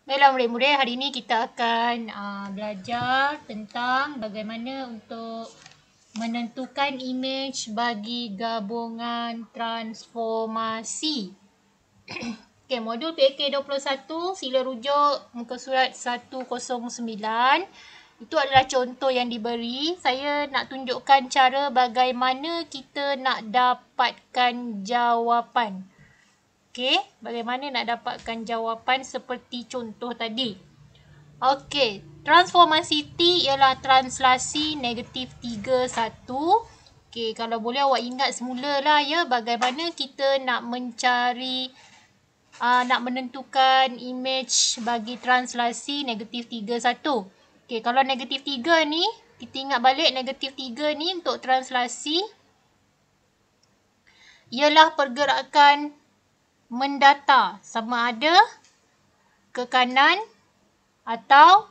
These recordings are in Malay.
Baiklah murid-murid, hari ini kita akan belajar tentang bagaimana untuk menentukan imej bagi gabungan transformasi. Okey, modul PK21 sila rujuk muka surat 109. Itu adalah contoh yang diberi. Saya nak tunjukkan cara bagaimana kita nak dapatkan jawapan. Okey, bagaimana nak dapatkan jawapan seperti contoh tadi. Okey, transformasi T ialah translasi negatif 3, 1. Okey, kalau boleh awak ingat semula lah ya, bagaimana kita nak mencari, nak menentukan imej bagi translasi negatif 3, 1. Okey, kalau negatif 3 ni, kita ingat balik negatif 3 ni untuk translasi ialah pergerakan mendata, sama ada ke kanan atau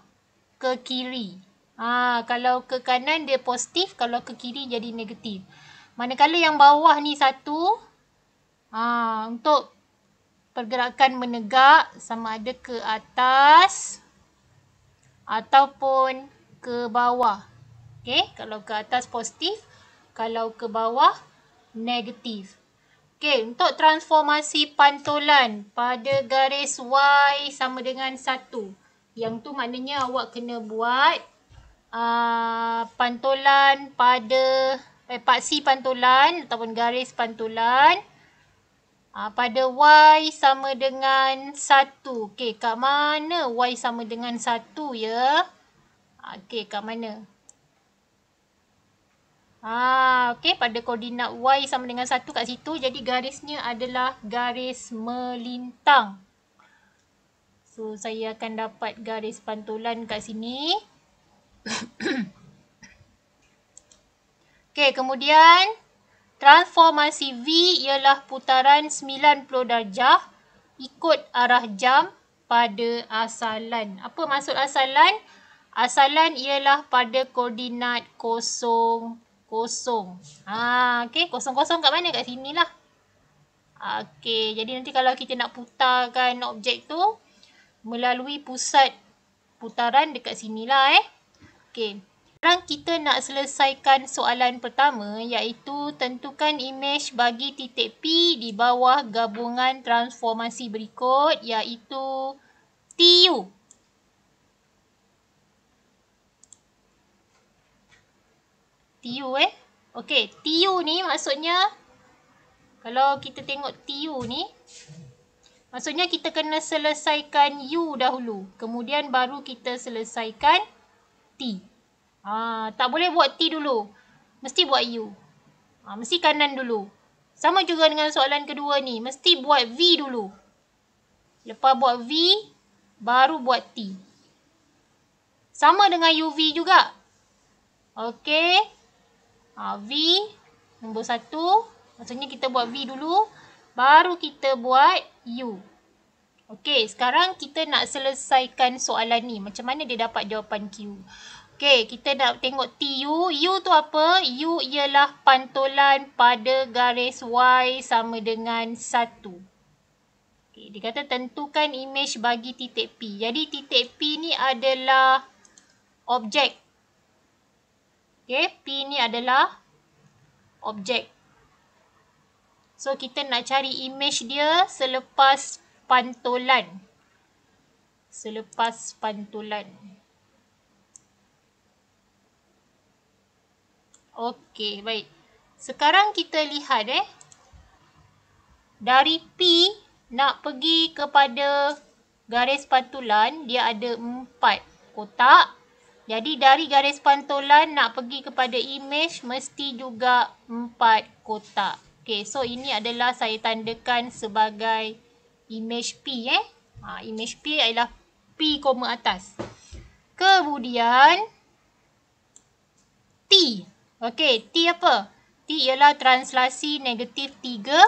ke kiri. Kalau ke kanan dia positif, kalau ke kiri jadi negatif. Manakala yang bawah ni 1, untuk pergerakan menegak, sama ada ke atas ataupun ke bawah. Okey, kalau ke atas positif, kalau ke bawah negatif. Okey, untuk transformasi pantulan pada garis Y sama dengan 1. Yang tu maknanya awak kena buat pantulan pada paksi pantulan ataupun garis pantulan pada Y sama dengan 1. Okey, kat mana Y sama dengan 1 ya? Okey, kat mana? Okey, pada koordinat Y sama dengan 1 kat situ. Jadi garisnya adalah garis melintang. So, saya akan dapat garis pantulan kat sini. Okey, kemudian transformasi V ialah putaran 90 darjah ikut arah jam pada asalan. Apa maksud asalan? Asalan ialah pada koordinat 0, 0. Okey, 0 kat mana? Kat sini lah. Okey, jadi nanti kalau kita nak putarkan objek tu melalui pusat putaran dekat sinilah Okey. Sekarang kita nak selesaikan soalan pertama, iaitu tentukan imej bagi titik P di bawah gabungan transformasi berikut, iaitu TU. TU Okey, TU ni maksudnya, kalau kita tengok TU ni, maksudnya kita kena selesaikan U dahulu. Kemudian baru kita selesaikan T. Tak boleh buat T dulu. Mesti buat U. Mesti kanan dulu. Sama juga dengan soalan kedua ni. Mesti buat V dulu. Lepas buat V, baru buat T. Sama dengan UV juga. Okey. V, nombor 1. Maksudnya kita buat V dulu. Baru kita buat U. Okey, sekarang kita nak selesaikan soalan ni. Macam mana dia dapat jawapan Q? Okey, kita nak tengok TU. U tu apa? U ialah pantulan pada garis Y sama dengan 1. Okey, dia kata tentukan imej bagi titik P. Jadi titik P ni adalah objek. Okey, P ni adalah objek. So, kita nak cari imej dia selepas pantulan. Selepas pantulan. Okey, baik. Sekarang kita lihat dari P nak pergi kepada garis pantulan, dia ada 4 kotak. Jadi dari garis pantulan nak pergi kepada imej mesti juga 4 kotak. Okey, so ini adalah saya tandakan sebagai imej P imej P adalah P koma atas. Kemudian T. Okey, T apa? T ialah translasi negatif 3,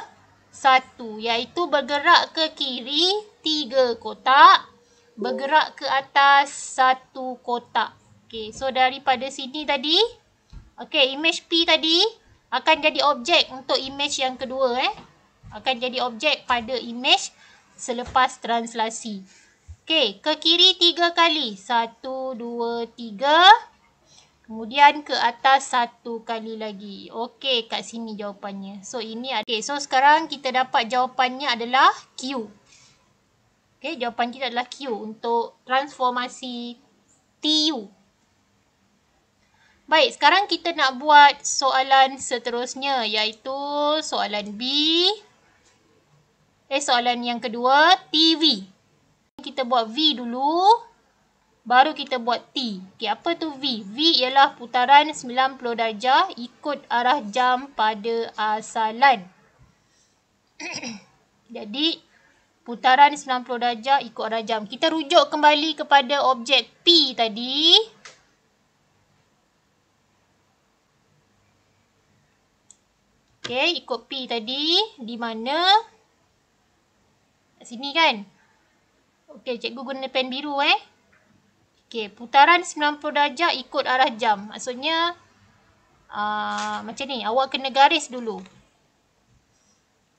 1. Iaitu bergerak ke kiri 3 kotak. Bergerak ke atas 1 kotak. Okey, so daripada sini tadi. Okey, imej P tadi akan jadi objek untuk imej yang kedua Akan jadi objek pada imej selepas translasi. Okey, ke kiri 3 kali. 1, 2, 3. Kemudian ke atas 1 kali lagi. Okey, kat sini jawapannya. So, ini okey, so sekarang kita dapat jawapannya adalah Q. Okey, jawapan kita adalah Q untuk transformasi TU. Baik, sekarang kita nak buat soalan seterusnya iaitu soalan B. Soalan yang kedua, TV. Kita buat V dulu. Baru kita buat T. Okay, apa tu V? V ialah putaran 90 darjah ikut arah jam pada asalan. Jadi, putaran 90 darjah ikut arah jam. Kita rujuk kembali kepada objek P tadi. Okay, ikut P tadi. Di mana? Kat sini kan? Okay, cikgu guna pen biru Okey, putaran 90 darjah ikut arah jam. Maksudnya macam ni, awak kena garis dulu.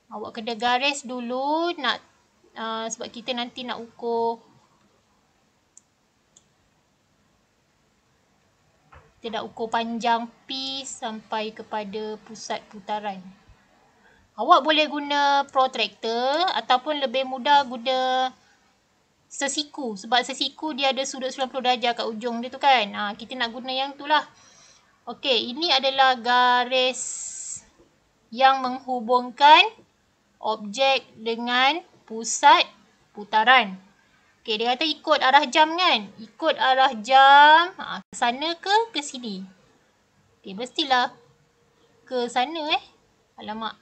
Awak kena garis dulu nak sebab kita nanti nak ukur. Kita nak ukur panjang P sampai kepada pusat putaran. Awak boleh guna protractor ataupun lebih mudah guna sesiku. Sebab sesiku dia ada sudut 90 darjah kat ujung dia tu kan. Kita nak guna yang tu lah. Okey, ini adalah garis yang menghubungkan objek dengan pusat putaran. Okey, dia kata ikut arah jam kan. Ikut arah jam. Ke sana ke sini? Okey, mestilah ke sana Alamak.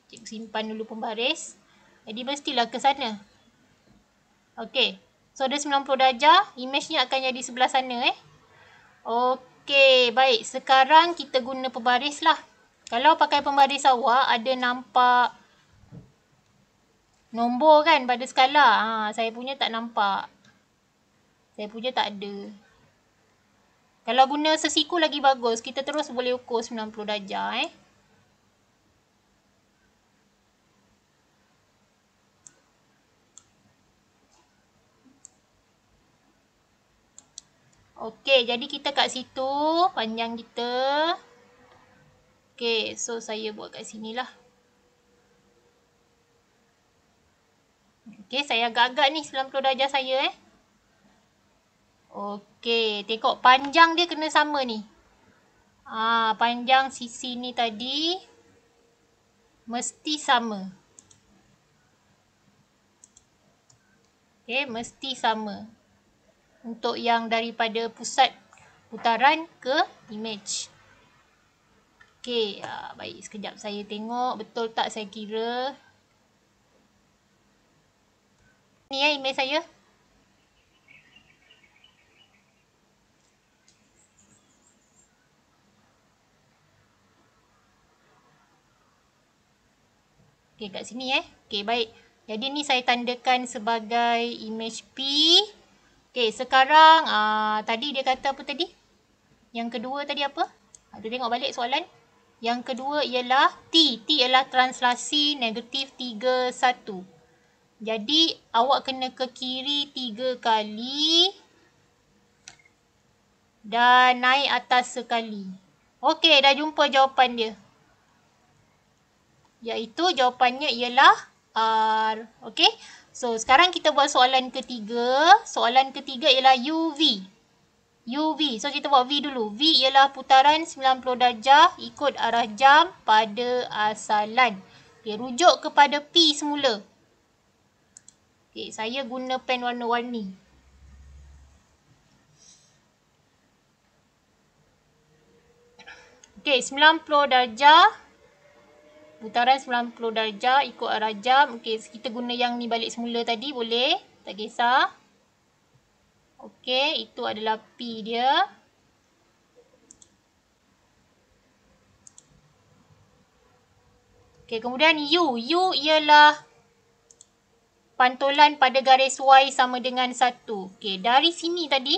Cikgu simpan dulu pembaris. Jadi mestilah ke sana. Okey. So dia 90 darjah. Image-nya akan jadi sebelah sana Okey. Baik. Sekarang kita guna pembaris lah. Kalau pakai pembaris awak ada nampak nombor kan pada skala. Saya punya tak nampak. Saya punya tak ada. Kalau guna sesiku lagi bagus. Kita terus boleh ukur 90 darjah Okey, jadi kita kat situ panjang kita. Okey, so saya buat kat sini lah. Okey, saya agak-agak ni 90 darjah saya Okey, tengok panjang dia kena sama ni. Panjang sisi ni tadi mesti sama. Okey, mesti sama. Untuk yang daripada pusat putaran ke image. Okey, baik. Sekejap saya tengok betul tak saya kira. Ni image saya. Okey, kat sini Okey, baik. Jadi ni saya tandakan sebagai image P. Okey, sekarang tadi dia kata apa tadi? Yang kedua tadi apa? Kita tengok balik soalan. Yang kedua ialah T. T ialah translasi negatif 3, 1. Jadi, awak kena ke kiri 3 kali. Dan naik atas sekali. Okey, dah jumpa jawapan dia. Iaitu jawapannya ialah R. Okey. So, sekarang kita buat soalan ketiga. Soalan ketiga ialah UV. UV. So, kita buat V dulu. V ialah putaran 90 darjah ikut arah jam pada asalan. Okay, rujuk kepada P semula. Okay, saya guna pen warna-warni. Okay, 90 darjah. Putaran 90 darjah ikut arah jam. Okey, kita guna yang ni balik semula tadi boleh. Tak kisah. Okey, itu adalah P dia. Okey, kemudian U. U ialah pantulan pada garis Y sama dengan 1. Okey, dari sini tadi.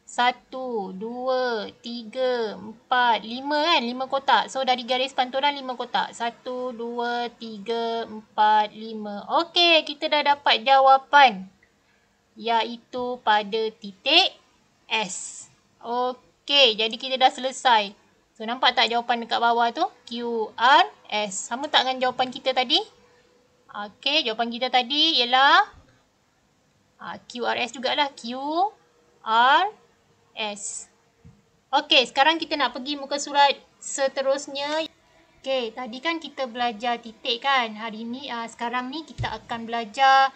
1, 2, 3, 4, 5 kan? 5 kotak. So dari garis pantulan 5 kotak. 1, 2, 3, 4, 5. Okey, kita dah dapat jawapan. Iaitu pada titik S. Okey, jadi kita dah selesai. So nampak tak jawapan dekat bawah tu? Q, R, S. Sama tak dengan jawapan kita tadi? Okey, jawapan kita tadi ialah Q, R, S jugalah. Q, R, S. Okey, sekarang kita nak pergi muka surat seterusnya. Okey, tadi kan kita belajar titik kan. Hari ni, sekarang ni kita akan belajar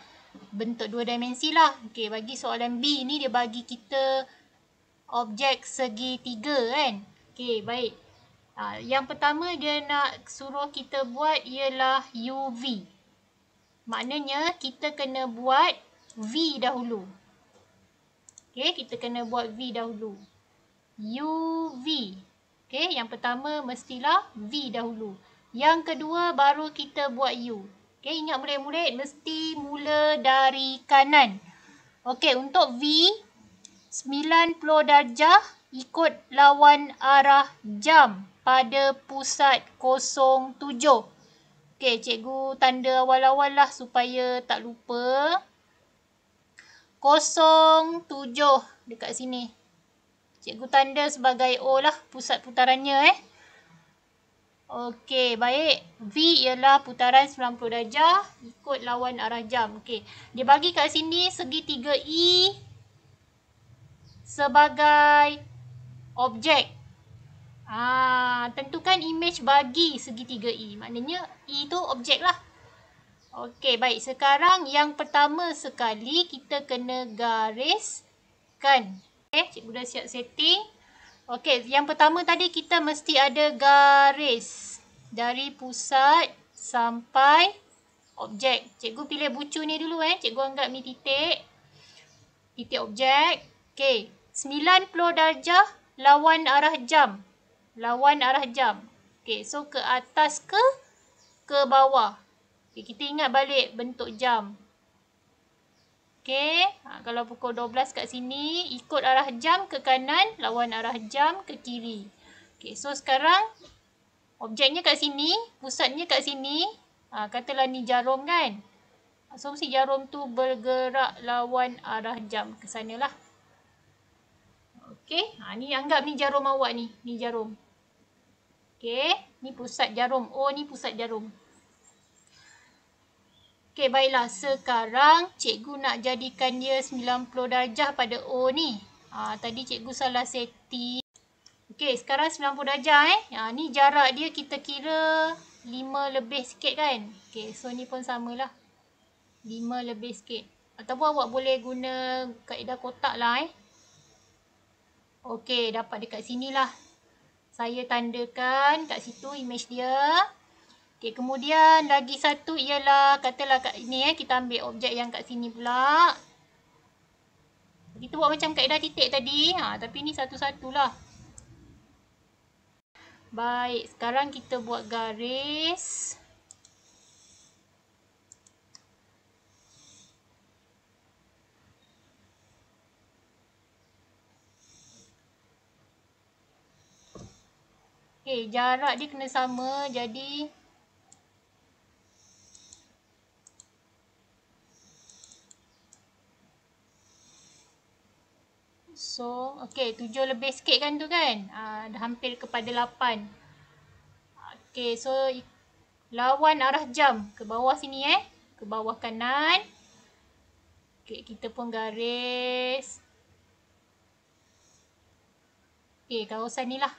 bentuk dua dimensi lah. Okey, bagi soalan B ni dia bagi kita objek segitiga kan. Okey, baik. Yang pertama dia nak suruh kita buat ialah UV. Maknanya kita kena buat V dahulu. Okey, kita kena buat V dahulu. UV. Okey, yang pertama mestilah V dahulu. Yang kedua baru kita buat U. Okey, ingat murid-murid mesti mula dari kanan. Okey, untuk V 90 darjah ikut lawan arah jam pada pusat 07. Okey, cikgu tanda awal-awal lah supaya tak lupa. 07 dekat sini. Cikgu tanda sebagai O lah pusat putarannya Okey, baik. V ialah putaran 90 darjah ikut lawan arah jam. Okey. Dia bagi kat sini segitiga E sebagai objek. Tentukan imej bagi segitiga E. Maknanya E tu objek lah. Okey, baik. Sekarang yang pertama sekali kita kena gariskan. Okey, cikgu dah siap setting. Okey, yang pertama tadi kita mesti ada garis dari pusat sampai objek. Cikgu pilih bucu ni dulu Cikgu anggap ni titik. Titik objek. Okey, 90 darjah lawan arah jam. Lawan arah jam. Okey, so ke atas ke bawah. Okay, kita ingat balik bentuk jam. Okey, kalau pukul 12 kat sini, ikut arah jam ke kanan, lawan arah jam ke kiri. Okey, so sekarang objeknya kat sini, pusatnya kat sini. Katalah ni jarum kan. So mesti jarum tu bergerak lawan arah jam ke sanalah. Okey, ni anggap ni jarum awak ni. Ni jarum. Okey, ni pusat jarum. O ni pusat jarum. Okey, baiklah. Sekarang cikgu nak jadikan dia 90 darjah pada O ni. Tadi cikgu salah setting. Okey, sekarang 90 darjah ni jarak dia kita kira 5 lebih sikit kan. Okey, so ni pun samalah. 5 lebih sikit. Ataupun awak boleh guna kaedah kotak lah Okey, dapat dekat sini lah. Saya tandakan kat situ imej dia. Okey, kemudian lagi satu ialah, katalah kat ini kita ambil objek yang kat sini pula. Kita buat macam kaedah titik tadi. Tapi ni satu-satulah. Baik, sekarang kita buat garis. Okey, jarak dia kena sama. Jadi okey, 7 lebih sikit kan tu kan? Dah hampir kepada 8. Okey, so lawan arah jam ke bawah sini ke bawah kanan. Okey, kita pun garis. Okey, kawasan ni lah.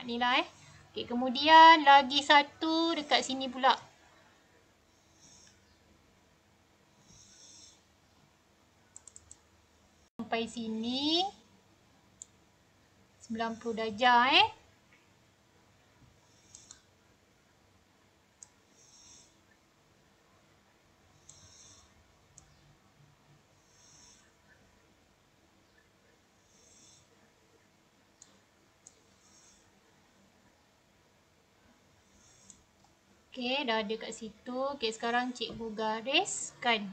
Ni lah Okey, kemudian lagi satu dekat sini pula. Sampai sini 90 darjah Okey, dah ada kat situ. Okey, sekarang cikgu gariskan.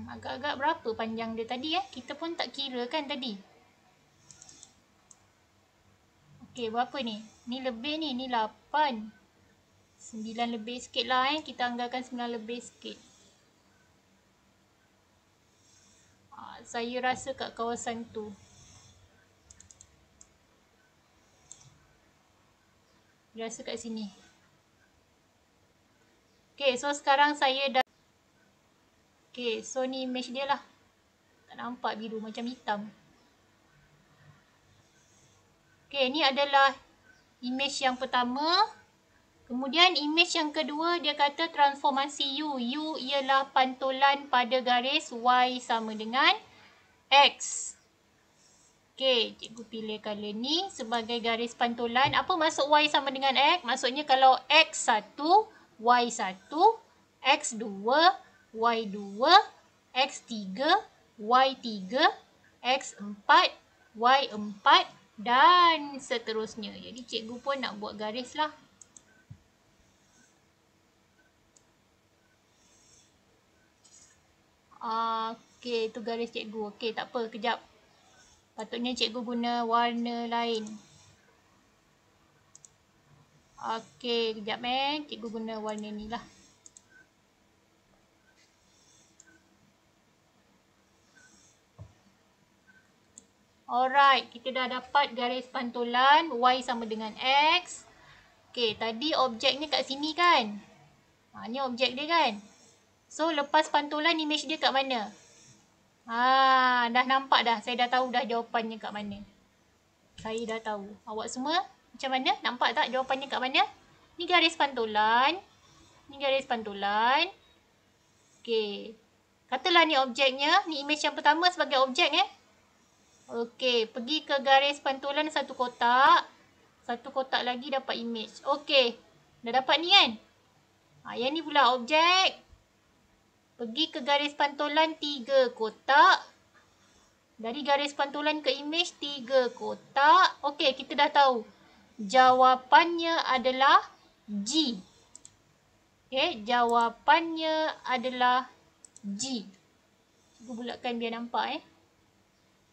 Agak-agak berapa panjang dia tadi Kita pun tak kira kan tadi. Okey, berapa ni? Ni lebih ni 8. 9 lebih sikit lah Kita anggarkan 9 lebih sikit. Saya rasa kat kawasan tu. Rasa kat sini. Okay, so sekarang saya dah. Okay, so ni image dia lah. Tak nampak biru, macam hitam. Okay, ni adalah image yang pertama. Kemudian image yang kedua dia kata transformasi U. U ialah pantulan pada garis Y sama dengan X. Okay, cikgu pilih color ni sebagai garis pantulan. Apa maksud Y sama dengan X? Maksudnya kalau X1, Y1, X2, Y2, X3, Y3, X4, Y4 dan seterusnya. Jadi cikgu pun nak buat garis lah. Okay, tu garis cikgu. Okay, tak apa, kejap. Patutnya cikgu guna warna lain. Okay, kejap cikgu guna warna ni lah. Alright, kita dah dapat garis pantulan Y sama dengan X. Okay, tadi objeknya kat sini kan? Ni objek dia kan? So, lepas pantulan image dia kat mana? Dah nampak dah. Saya dah tahu dah jawapannya kat mana. Saya dah tahu. Awak semua macam mana? Nampak tak jawapannya kat mana? Ni garis pantulan. Ni garis pantulan. Okay. Katalah ni objeknya. Ni image yang pertama sebagai objek Okay. Pergi ke garis pantulan satu kotak. Satu kotak lagi dapat image. Okay. Dah dapat ni kan? Yang ni pula objek. Pergi ke garis pantulan 3 kotak. Dari garis pantulan ke image 3 kotak. Okey, kita dah tahu. Jawapannya adalah G. Okey, jawapannya adalah G. Cuba bulatkan biar nampak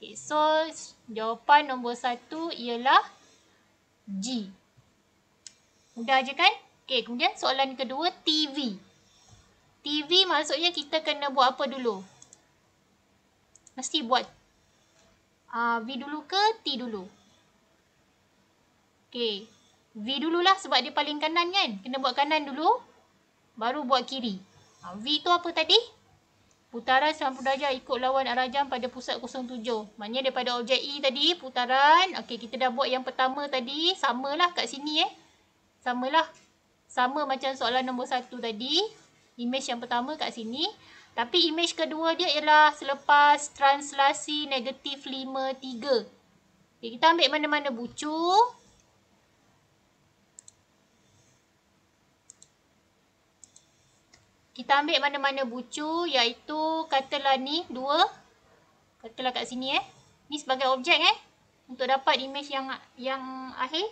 Okey, so jawapan nombor 1 ialah G. Mudah je kan? Okey, kemudian soalan kedua TV. TV maksudnya kita kena buat apa dulu? Mesti buat V dulu ke T dulu? Okay. V dululah sebab dia paling kanan kan? Kena buat kanan dulu. Baru buat kiri. V tu apa tadi? Putaran 90 darjah ikut lawan arah jam pada pusat 07. Maknanya daripada objek E tadi, putaran. Okay, kita dah buat yang pertama tadi. Samalah kat sini Samalah. Sama macam soalan nombor 1 tadi. Image yang pertama kat sini. Tapi image kedua dia ialah selepas translasi negatif 5, 3. Okay, kita ambil mana-mana bucu. Kita ambil mana-mana bucu iaitu katalah ni 2. Katalah kat sini Ni sebagai objek untuk dapat image yang akhir.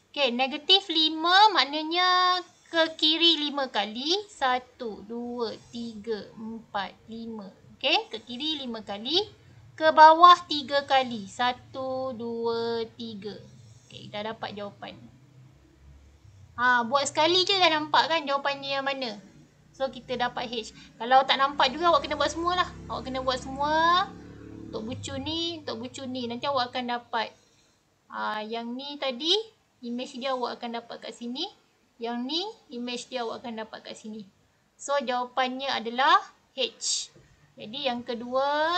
Okay, negatif 5 maknanya ke kiri 5 kali. 1, 2, 3, 4, 5. Okay, ke kiri 5 kali. Ke bawah 3 kali. 1, 2, 3. Okay, dah dapat jawapan. Buat sekali je dah nampak kan jawapannya yang mana. So, kita dapat H. Kalau tak nampak juga, awak kena buat semua lah. Awak kena buat semua. Untuk bucu ni, Nanti awak akan dapat. Yang ni tadi, image dia awak akan dapat kat sini. Yang ni, image dia awak akan dapat kat sini. So, jawapannya adalah H. Jadi, yang kedua,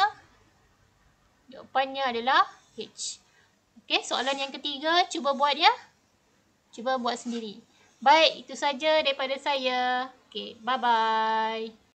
jawapannya adalah H. Okey, soalan yang ketiga, cuba buat Cuba buat sendiri. Baik, itu saja daripada saya. Okey, bye-bye.